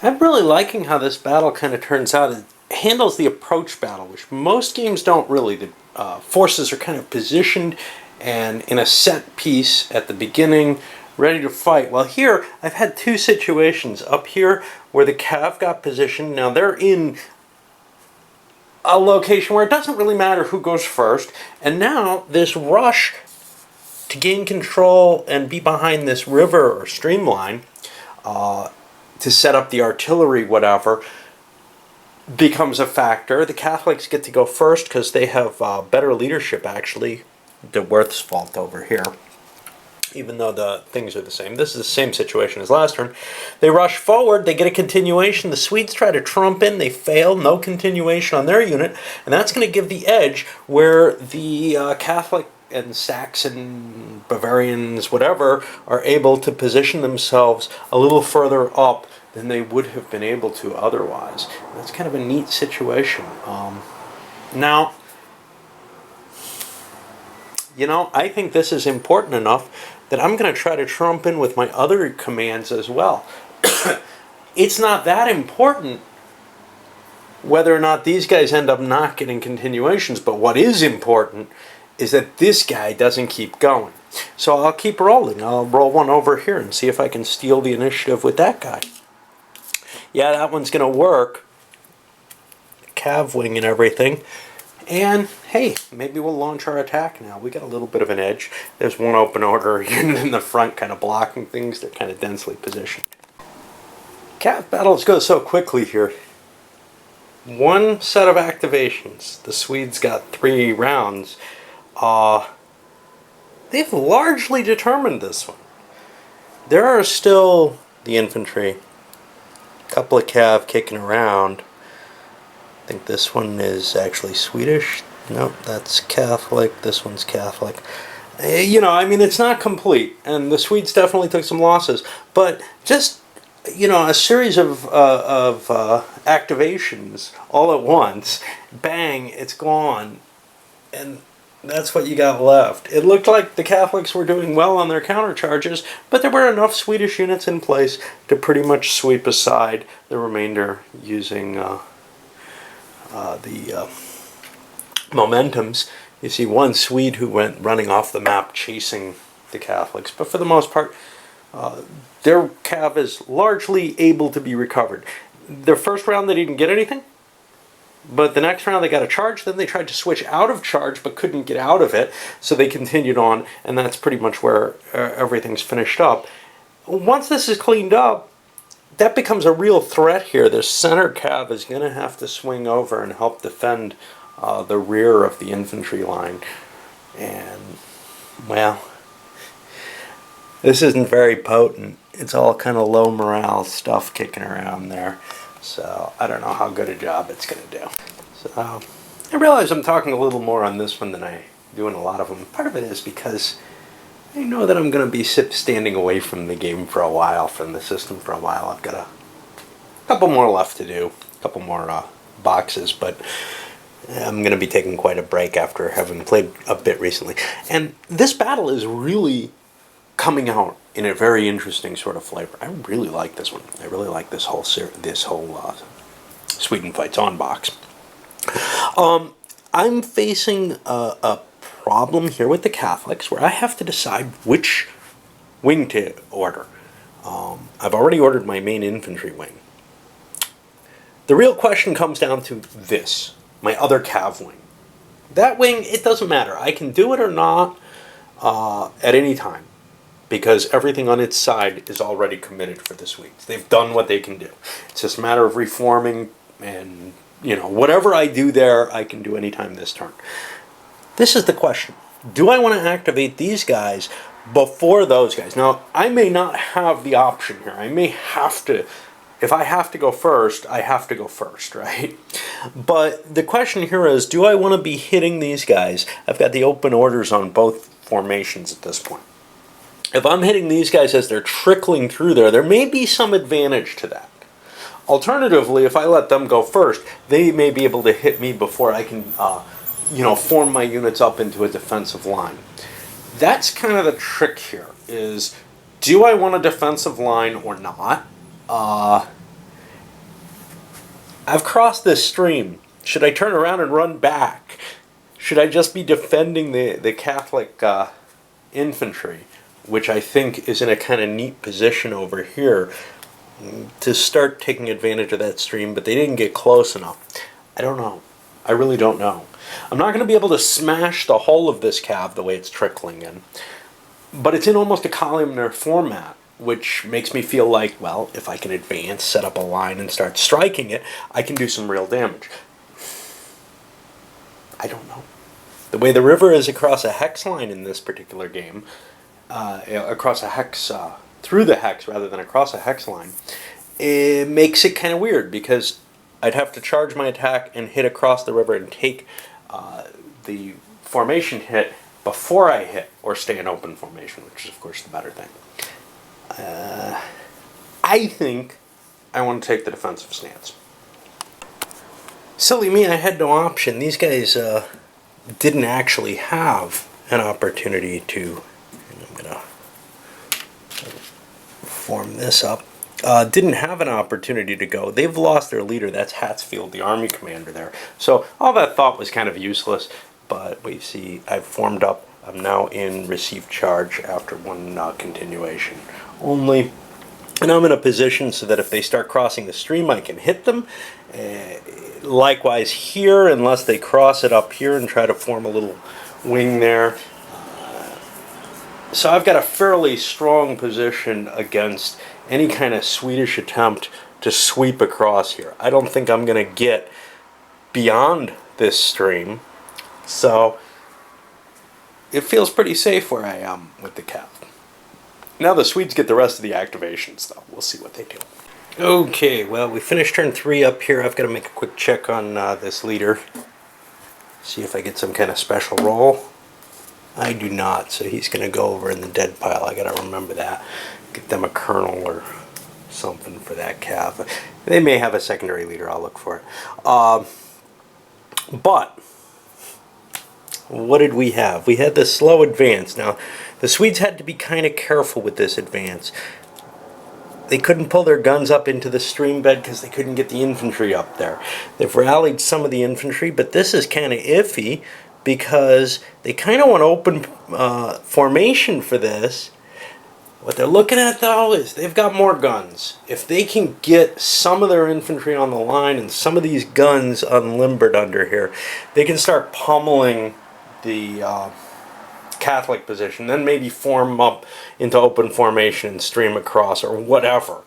I'm really liking how this battle kind of turns out. It handles the approach battle, which most games don't really. The forces are kind of positioned and in a set piece at the beginning, ready to fight. Well, here I've had two situations. Up here where the Cav got positioned. Now they're in a location where it doesn't really matter who goes first. And now this rush to gain control and be behind this river or streamline to set up the artillery, whatever, becomes a factor. The Catholics get to go first because they have better leadership, actually. De Worth's fault over here. Even though the things are the same. This is the same situation as last turn. They rush forward, they get a continuation. The Swedes try to trump in, they fail, no continuation on their unit, and that's going to give the edge where the Catholic and Saxon, Bavarians, whatever, are able to position themselves a little further up than they would have been able to otherwise. That's kind of a neat situation. Now, I think this is important enough that I'm going to try to trump in with my other commands as well. It's not that important whether or not these guys end up not getting continuations, but what is important is that this guy doesn't keep going. So I'll keep rolling. I'll roll one over here and see if I can steal the initiative with that guy. Yeah, that one's going to work. Cav wing and everything. And, hey, maybe we'll launch our attack now. We got a little bit of an edge. There's one open order unit in the front kind of blocking things. They're kind of densely positioned. Cav battles go so quickly here. One set of activations. The Swedes got 3 rounds. They've largely determined this one. There are still the infantry. A couple of Cav kicking around. I think this one is actually Swedish. Nope, that's Catholic. This one's Catholic. It's not complete. And the Swedes definitely took some losses. But just, a series of activations all at once. Bang, it's gone. And that's what you got left. It looked like the Catholics were doing well on their countercharges, but there were enough Swedish units in place to pretty much sweep aside the remainder using the momentums. You see one Swede who went running off the map chasing the Catholics, but for the most part, their cav is largely able to be recovered. Their first round they didn't get anything, but the next round they got a charge. Then they tried to switch out of charge but couldn't get out of it, so they continued on, and that's pretty much where everything's finished up. Once this is cleaned up, that becomes a real threat here. The center cav is going to have to swing over and help defend the rear of the infantry line. And, well, this isn't very potent. It's all kind of low morale stuff kicking around there. So I don't know how good a job it's going to do. So I realize I'm talking a little more on this one than I do in a lot of them. Part of it is because I know that I'm going to be standing away from the game for a while, from the system for a while. I've got a couple more left to do, a couple more boxes, but I'm going to be taking quite a break after having played a bit recently. And this battle is really coming out in a very interesting sort of flavor. I really like this one. I really like this whole Sweden Fights On box. I'm facing a problem here with the Catholics where I have to decide which wing to order. I've already ordered my main infantry wing. The real question comes down to this, my other cav wing. That wing, it doesn't matter. I can do it or not at any time, because everything on its side is already committed for the Swedes. They've done what they can do. It's just a matter of reforming, and whatever I do there, I can do anytime this turn. This is the question. Do I want to activate these guys before those guys? Now, I may not have the option here. I may have to, if I have to go first, I have to go first, right? But the question here is, do I want to be hitting these guys? I've got the open orders on both formations at this point. If I'm hitting these guys as they're trickling through there may be some advantage to that. Alternatively, if I let them go first, they may be able to hit me before I can, form my units up into a defensive line. That's kind of the trick here, is do I want a defensive line or not? I've crossed this stream. Should I turn around and run back? Should I just be defending the Catholic infantry, which I think is in a kind of neat position over here to start taking advantage of that stream, but they didn't get close enough. I don't know. I really don't know. I'm not going to be able to smash the whole of this cav the way it's trickling in, but it's in almost a columnar format, which makes me feel like, well, if I can advance, set up a line, and start striking it, I can do some real damage. I don't know. The way the river is across a hex line in this particular game, across a hex, through the hex rather than across a hex line, it makes it kind of weird because I'd have to charge my attack and hit across the river and take the formation hit before I hit, or stay in open formation, which is of course the better thing. I think I want to take the defensive stance. Silly me, I had no option. These guys didn't actually have an opportunity to, and I'm going to form this up, didn't have an opportunity to go. They've lost their leader, that's Hatsfield, the army commander there. So all that thought was kind of useless, but we see I've formed up. I'm now in receive charge after one continuation only. And I'm in a position so that if they start crossing the stream, I can hit them. Likewise here, unless they cross it up here and try to form a little wing there. So I've got a fairly strong position against any kind of Swedish attempt to sweep across here. I don't think I'm going to get beyond this stream. So it feels pretty safe where I am with the cap. Now the Swedes get the rest of the activations, though. We'll see what they do. Okay, well, we finished turn 3 up here. I've got to make a quick check on this leader. See if I get some kind of special roll. I do not, so he's going to go over in the dead pile. I got to remember that. Get them a colonel or something for that cav. They may have a secondary leader. I'll look for it. But what did we have? We had the slow advance. Now, the Swedes had to be kind of careful with this advance. They couldn't pull their guns up into the stream bed because they couldn't get the infantry up there. They've rallied some of the infantry, but this is kind of iffy because they kind of want open formation for this. What they're looking at, though, is they've got more guns. If they can get some of their infantry on the line and some of these guns unlimbered under here, they can start pummeling the Catholic position, then maybe form up into open formation and stream across or whatever.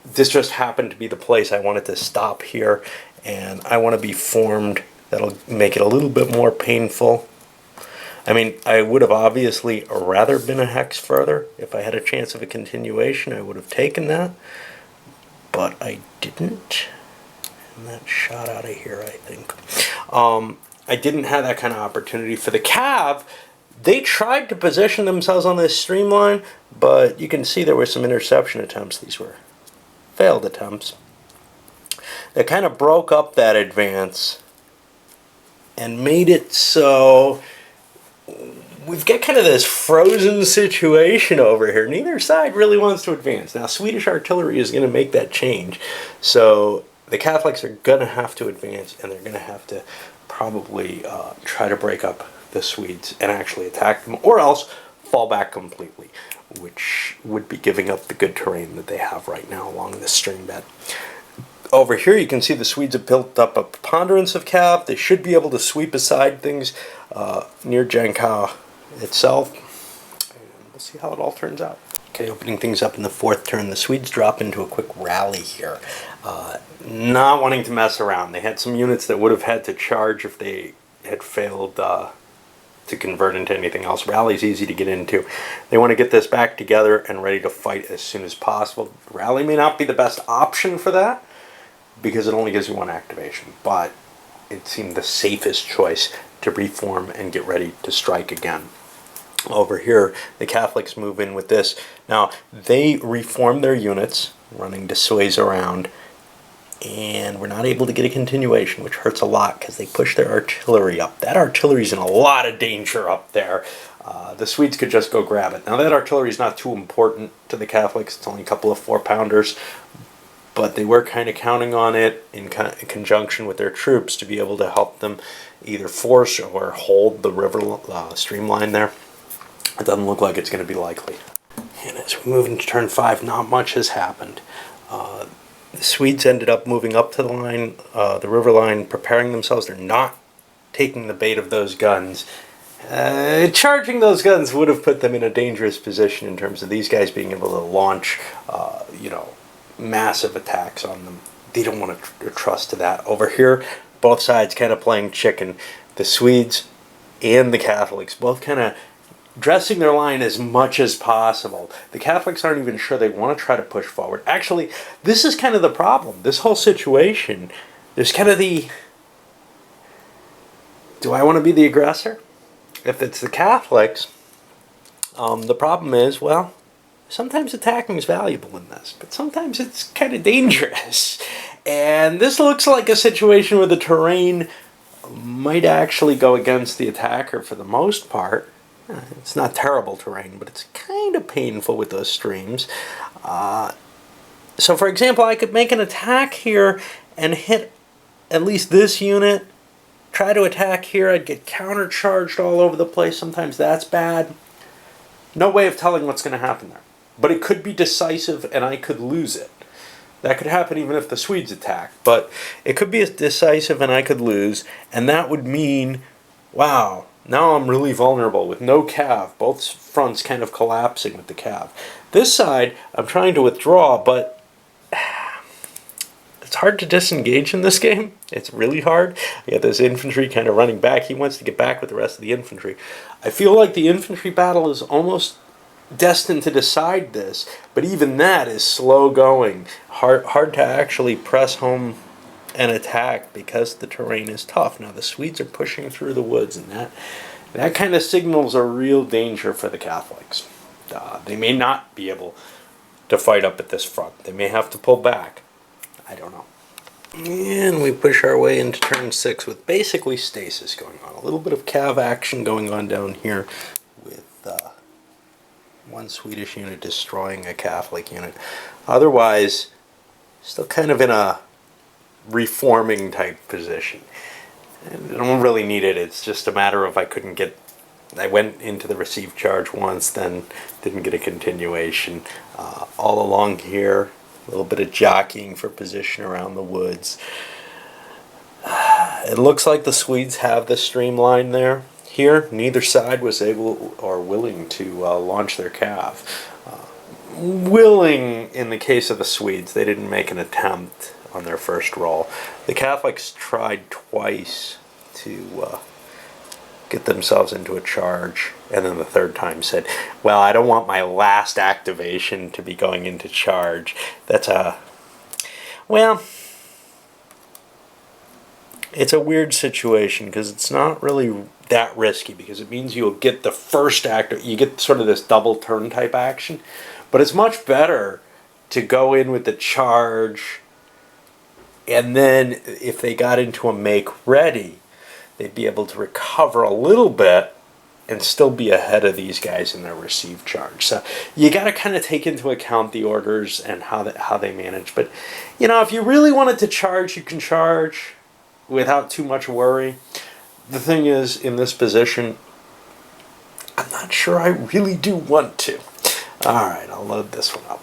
This just happened to be the place I wanted to stop here, and I want to be formed. That'll make it a little bit more painful. I mean, I would have obviously rather been a hex further. If I had a chance of a continuation, I would have taken that, but I didn't, and that shot out of here, I think. I didn't have that kind of opportunity. For the Cav, they tried to position themselves on this streamline, but you can see there were some interception attempts. These were failed attempts. They kind of broke up that advance and made it so we've got kind of this frozen situation over here. Neither side really wants to advance. Now, Swedish artillery is going to make that change. So the Catholics are going to have to advance, and they're going to have to probably try to break up the Swedes and actually attack them, or else fall back completely, which would be giving up the good terrain that they have right now along this stream bed. Over here you can see the Swedes have built up a preponderance of cav. They should be able to sweep aside things near Jankau itself. And we'll see how it all turns out. Okay, opening things up in the 4th turn, the Swedes drop into a quick rally here. Not wanting to mess around. They had some units that would have had to charge if they had failed to convert into anything else. Rally's easy to get into. They want to get this back together and ready to fight as soon as possible. Rally may not be the best option for that because it only gives you one activation, but it seemed the safest choice to reform and get ready to strike again. Over here, the Catholics move in with this. Now, they reform their units, running Desoys around, and we're not able to get a continuation, which hurts a lot because they push their artillery up. That artillery's in a lot of danger up there. The Swedes could just go grab it. Now, that artillery is not too important to the Catholics. It's only a couple of 4-pounders, but they were kind of counting on it in conjunction with their troops to be able to help them either force or hold the river stream line there. It doesn't look like it's going to be likely. And as we move into turn 5, not much has happened. The Swedes ended up moving up to the line, the river line, preparing themselves. They're not taking the bait of those guns. Charging those guns would have put them in a dangerous position in terms of these guys being able to launch, massive attacks on them. They don't want to trust to that. Over here, both sides kind of playing chicken. The Swedes and the Catholics both kind of dressing their line as much as possible. The Catholics aren't even sure they want to try to push forward. Actually, this is kind of the problem. This whole situation, there's kind of the, do I want to be the aggressor? If it's the Catholics, the problem is, well, sometimes attacking is valuable in this, but sometimes it's kind of dangerous. And this looks like a situation where the terrain might actually go against the attacker for the most part. It's not terrible terrain, but it's kind of painful with those streams. So for example, I could make an attack here and hit at least this unit. Try to attack here, I'd get countercharged all over the place. Sometimes that's bad. No way of telling what's going to happen there. But it could be decisive and I could lose it. That could happen even if the Swedes attack. But it could be decisive and I could lose. And that would mean, wow, now I'm really vulnerable with no cav. Both fronts kind of collapsing with the cav. This side, I'm trying to withdraw, but it's hard to disengage in this game. It's really hard. You got this infantry kind of running back. He wants to get back with the rest of the infantry. I feel like the infantry battle is almost destined to decide this, but even that is slow going. Hard to actually press home an attack because the terrain is tough. Now the Swedes are pushing through the woods, and that kind of signals a real danger for the Catholics. They may not be able to fight up at this front. They may have to pull back. I don't know. And we push our way into turn 6 with basically stasis going on. A little bit of cav action going on down here with one Swedish unit destroying a Catholic unit. Otherwise, still kind of in a reforming type position. And I don't really need it. It's just a matter of I went into the received charge once, then didn't get a continuation. All along here, a little bit of jockeying for position around the woods. It looks like the Swedes have the streamline there. Here, neither side was able or willing to launch their cav. Willing in the case of the Swedes, they didn't make an attempt on their first roll. The Catholics tried twice to get themselves into a charge, and then the third time said, well, I don't want my last activation to be going into charge. That's well, it's a weird situation because it's not really that risky, because it means you'll get the first you get sort of this double turn type action, but it's much better to go in with the charge, and then if they got into a make ready, they'd be able to recover a little bit and still be ahead of these guys in their received charge. So you got to kind of take into account the orders and how they manage. But if you really wanted to charge, you can charge without too much worry. The thing is, in this position, I'm not sure I really do want to. All right, I'll load this one up.